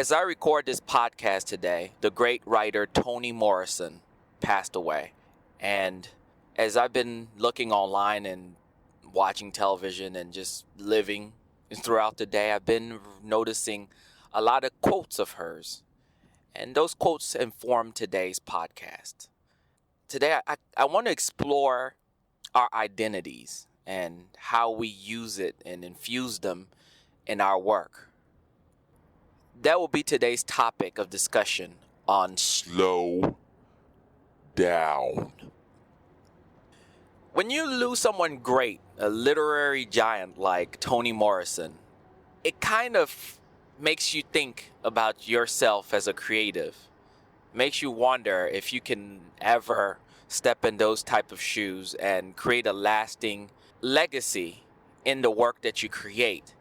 As I record this podcast today, the great writer Toni Morrison passed away. And as I've been looking online and watching television and just living throughout the day, I've been noticing a lot of quotes of hers. And those quotes inform today's podcast. Today, I want to explore our identities and how we use it and infuse them in our work. That will be today's topic of discussion on Slow Down. When you lose someone great, a literary giant like Toni Morrison, it kind of makes you think about yourself as a creative. Makes you wonder if you can ever step in those type of shoes and create a lasting legacy in the work that you create.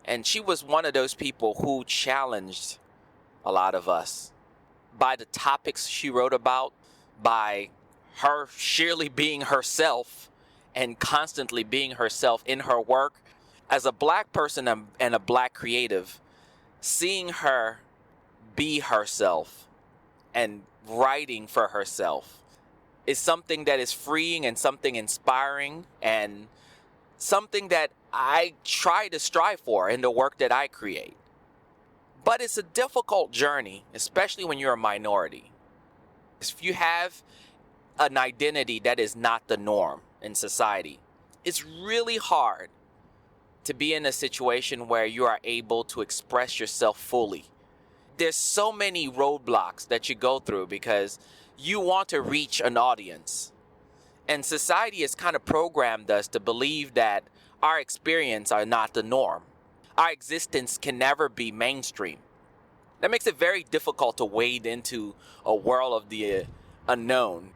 And she was one of those people who challenged a lot of us by the topics she wrote about, by her sheerly being herself and constantly being herself in her work. As a black person and a black creative, seeing her be herself and writing for herself is something that is freeing and something inspiring and something that I try to strive for in the work that I create. But it's a difficult journey, especially when you're a minority. If you have an identity that is not the norm in society, it's really hard to be in a situation where you are able to express yourself fully. There's so many roadblocks that you go through because you want to reach an audience. And society has kind of programmed us to believe that our experience are not the norm. Our existence can never be mainstream. That makes it very difficult to wade into a world of the unknown.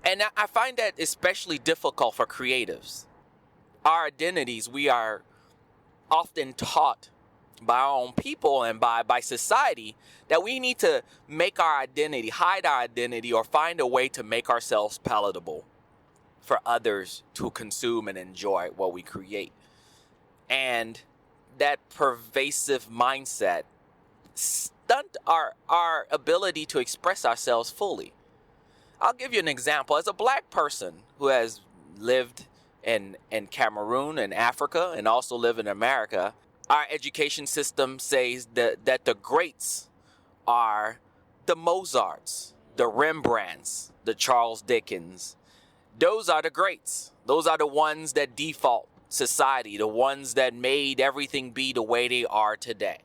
And I find that especially difficult for creatives. Our identities, we are often taught by our own people and by society that we need to make our identity, hide our identity, or find a way to make ourselves palatable for others to consume and enjoy what we create. And that pervasive mindset stunt our ability to express ourselves fully. I'll give you an example. As a black person who has lived in Cameroon and Africa and also live in America, our education system says that the greats are the Mozarts, the Rembrandts, the Charles Dickens. Those are the greats. Those are the ones that default society, the ones that made everything be the way they are today.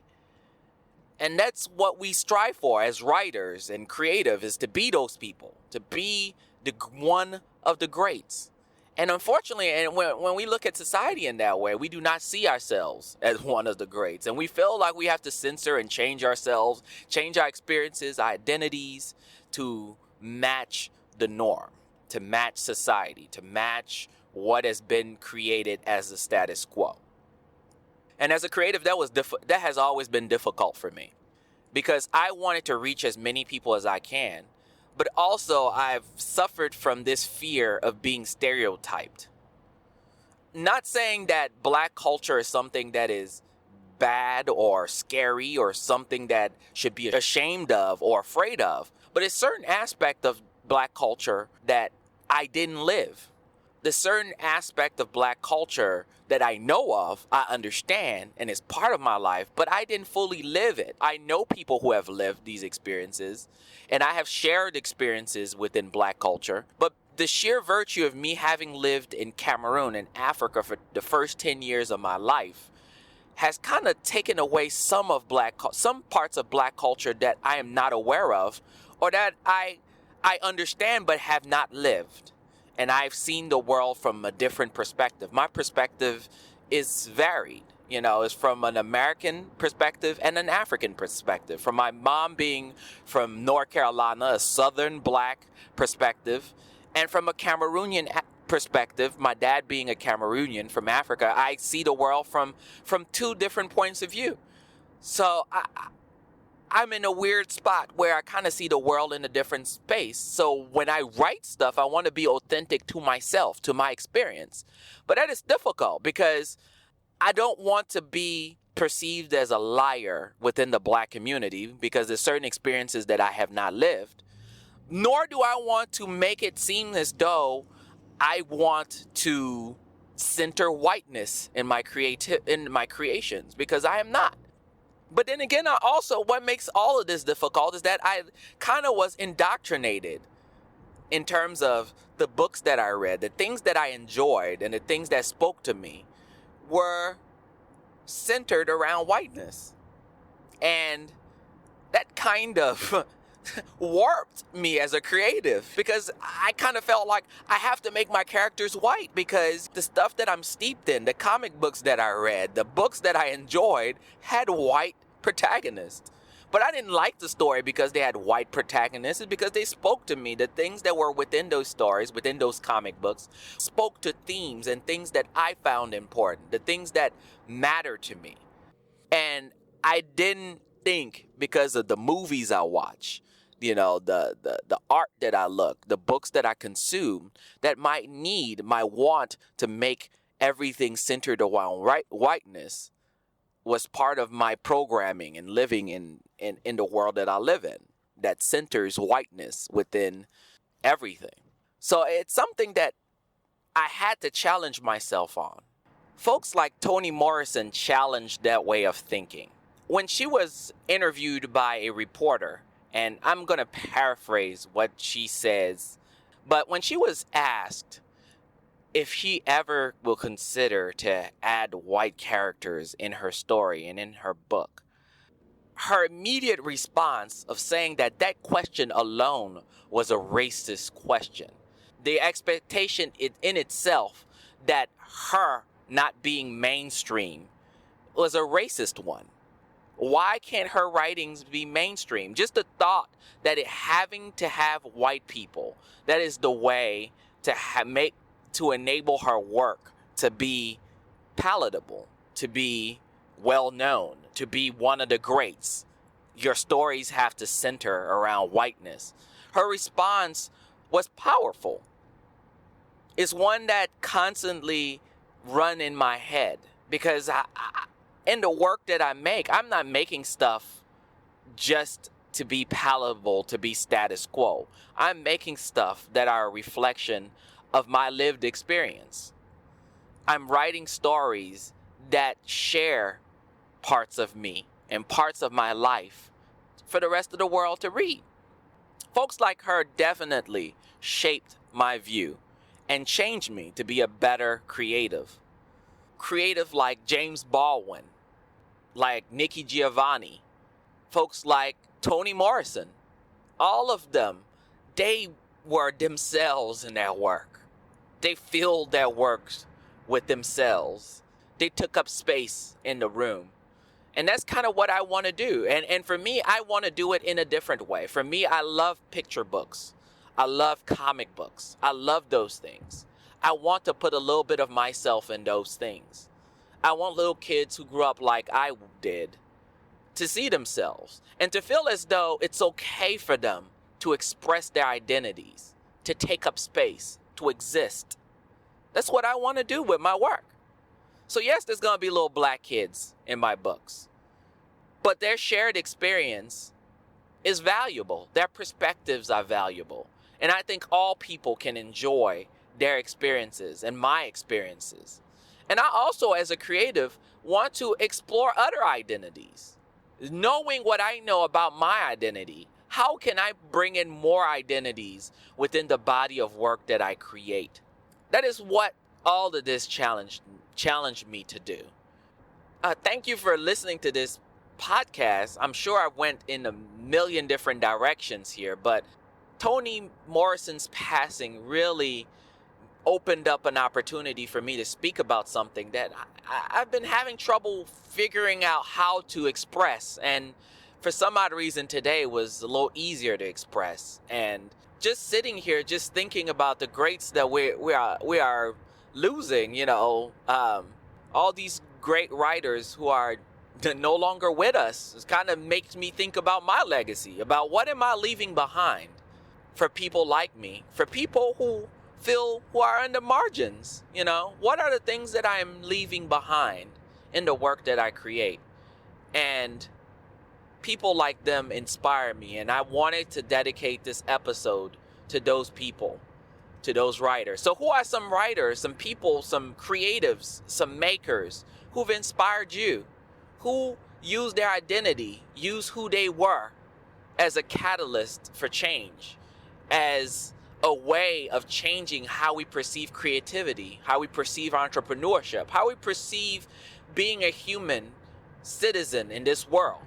And that's what we strive for as writers and creative, is to be those people, to be the one of the greats. And unfortunately, and when we look at society in that way, we do not see ourselves as one of the greats. And we feel like we have to censor and change ourselves, change our experiences, our identities to match the norm, to match society, to match what has been created as the status quo. And as a creative, that has always been difficult for me because I wanted to reach as many people as I can. But also, I've suffered from this fear of being stereotyped. Not saying that black culture is something that is bad or scary or something that should be ashamed of or afraid of, but it's certain aspect of black culture that I didn't live. The certain aspect of black culture that I know of, I understand, and is part of my life, but I didn't fully live it. I know people who have lived these experiences, and I have shared experiences within black culture, but the sheer virtue of me having lived in Cameroon and Africa for the first 10 years of my life has kind of taken away some parts of black culture that I am not aware of, or that I understand but have not lived. And I've seen the world from a different perspective. My perspective is varied. It's from an American perspective and an African perspective. From my mom being from North Carolina, a Southern black perspective, and from a Cameroonian perspective, my dad being a Cameroonian from Africa, I see the world from two different points of view. So I'm in a weird spot where I kind of see the world in a different space. So when I write stuff, I want to be authentic to myself, to my experience. But that is difficult because I don't want to be perceived as a liar within the Black community because there's certain experiences that I have not lived. Nor do I want to make it seem as though I want to center whiteness in my creations, because I am not. But then again, what makes all of this difficult is that I kind of was indoctrinated in terms of the books that I read, the things that I enjoyed, and the things that spoke to me were centered around whiteness. And that kind of warped me as a creative, because I kind of felt like I have to make my characters white, because the stuff that I'm steeped in, the comic books that I read, the books that I enjoyed had white protagonists. But I didn't like the story because they had white protagonists. It's because they spoke to me. The things that were within those stories, within those comic books, spoke to themes and things that I found important, the things that mattered to me. And I didn't think, because of the movies I watch, the art that I look, the books that I consume, that my want to make everything centered around whiteness was part of my programming and living in the world that I live in, that centers whiteness within everything. So it's something that I had to challenge myself on. Folks like Toni Morrison challenged that way of thinking. When she was interviewed by a reporter, and I'm going to paraphrase what she says, but when she was asked if she ever will consider to add white characters in her story and in her book, her immediate response of saying that question alone was a racist question. The expectation in itself that her not being mainstream was a racist one. Why can't her writings be mainstream? Just the thought that it having to have white people, that is the way to enable her work to be palatable, to be well known, to be one of the greats. Your stories have to center around whiteness. Her response was powerful. It's one that constantly run in my head, because in the work that I make, I'm not making stuff just to be palatable, to be status quo. I'm making stuff that are a reflection of my lived experience. I'm writing stories that share parts of me and parts of my life for the rest of the world to read. Folks like her definitely shaped my view and changed me to be a better creative. Creative like James Baldwin, like Nikki Giovanni, folks like Toni Morrison. All of them, they were themselves in their work. They filled their works with themselves. They took up space in the room. And that's kind of what I want to do. And for me, I want to do it in a different way. For me, I love picture books. I love comic books. I love those things. I want to put a little bit of myself in those things. I want little kids who grew up like I did to see themselves and to feel as though it's okay for them to express their identities, to take up space, to exist. That's what I want to do with my work. So yes, there's going to be little black kids in my books, but their shared experience is valuable. Their perspectives are valuable. And I think all people can enjoy their experiences and my experiences. And I also, as a creative, want to explore other identities. Knowing what I know about my identity, how can I bring in more identities within the body of work that I create? That is what all of this challenged me to do. Thank you for listening to this podcast. I'm sure I went in a million different directions here, but Toni Morrison's passing really opened up an opportunity for me to speak about something that I've been having trouble figuring out how to express. And for some odd reason today was a little easier to express. And just sitting here, just thinking about the greats that we are losing, all these great writers who are no longer with us, it kind of makes me think about my legacy, about what am I leaving behind for people like me, for people who are on the margins. What are the things that I am leaving behind in the work that I create? And people like them inspire me. And I wanted to dedicate this episode to those people, to those writers. So who are some writers, some people, some creatives, some makers who've inspired you? Who used their identity, used who they were as a catalyst for change, as a way of changing how we perceive creativity, how we perceive entrepreneurship, how we perceive being a human citizen in this world?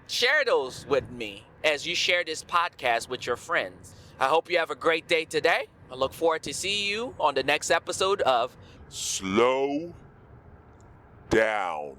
Share those with me as you share this podcast with your friends. I hope you have a great day today. I look forward to see you on the next episode of Slow Down.